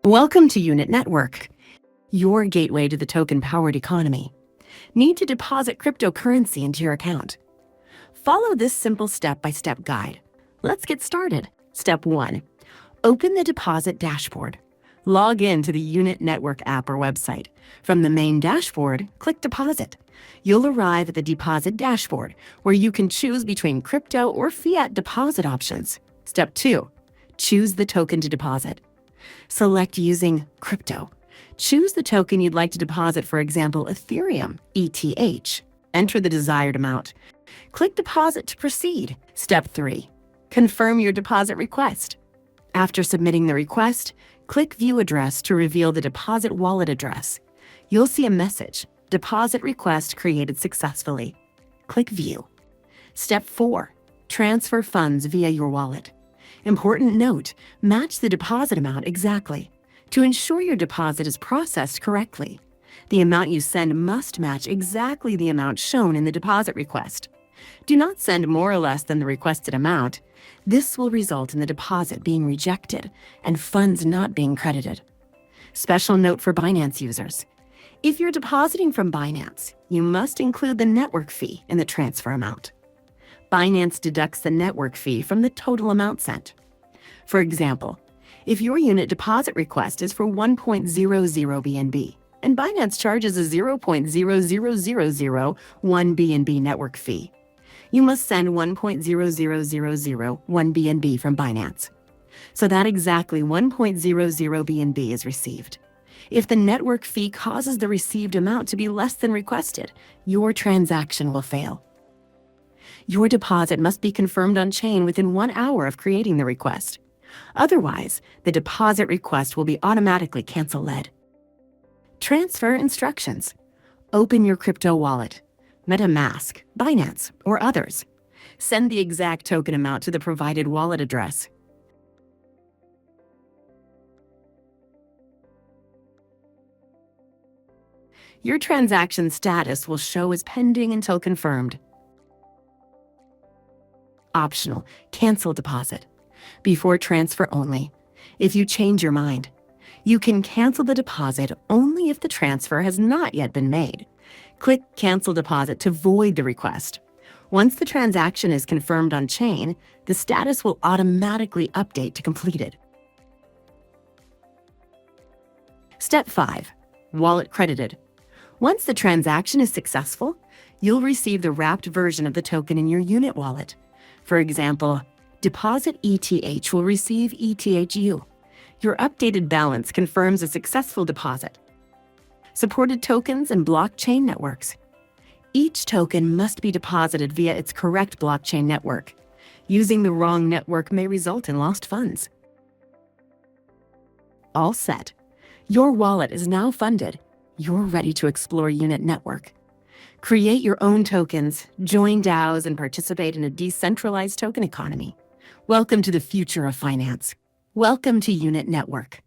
Welcome to Unit Network, your gateway to the token-powered economy. Need to deposit cryptocurrency into your account? Follow this simple step-by-step guide. Let's get started. Step 1. Open the deposit dashboard. Log in to the Unit Network app or website. From the main dashboard, click Deposit. You'll arrive at the Deposit dashboard, where you can choose between crypto or fiat deposit options. Step 2. Choose the token to deposit. Select using crypto. Choose the token you'd like to deposit, for example, Ethereum, ETH. Enter the desired amount. Click Deposit to proceed. Step 3. Confirm your deposit request. After submitting the request, click View Address to reveal the deposit wallet address. You'll see a message, Deposit Request created successfully. Click View. Step 4. Transfer funds via your wallet. Important note, match the deposit amount exactly. To ensure your deposit is processed correctly, the amount you send must match exactly the amount shown in the deposit request. Do not send more or less than the requested amount. This will result in the deposit being rejected and funds not being credited. Special note for Binance users. If you're depositing from Binance, you must include the network fee in the transfer amount. Binance deducts the network fee from the total amount sent. For example, if your unit deposit request is for 1.00 BNB and Binance charges a 0.00001 BNB network fee, you must send 1.00001 BNB from Binance. So that exactly 1.00 BNB is received. If the network fee causes the received amount to be less than requested, your transaction will fail. Your deposit must be confirmed on-chain within 1 hour of creating the request. Otherwise, the deposit request will be automatically cancel-led. Transfer instructions. Open your crypto wallet, MetaMask, Binance, or others. Send the exact token amount to the provided wallet address. Your transaction status will show as pending until confirmed. Optional, cancel deposit. Before transfer only. If you change your mind, you can cancel the deposit only if the transfer has not yet been made. Click Cancel Deposit to void the request. Once the transaction is confirmed on-chain, the status will automatically update to completed. Step 5. Wallet credited. Once the transaction is successful, you'll receive the wrapped version of the token in your unit wallet. For example, Deposit ETH will receive ETHU. Your updated balance confirms a successful deposit. Supported tokens and blockchain networks. Each token must be deposited via its correct blockchain network. Using the wrong network may result in lost funds. All set. Your wallet is now funded. You're ready to explore Unit Network. Create your own tokens, join DAOs, and participate in a decentralized token economy. Welcome to the future of finance. Welcome to Unit Network.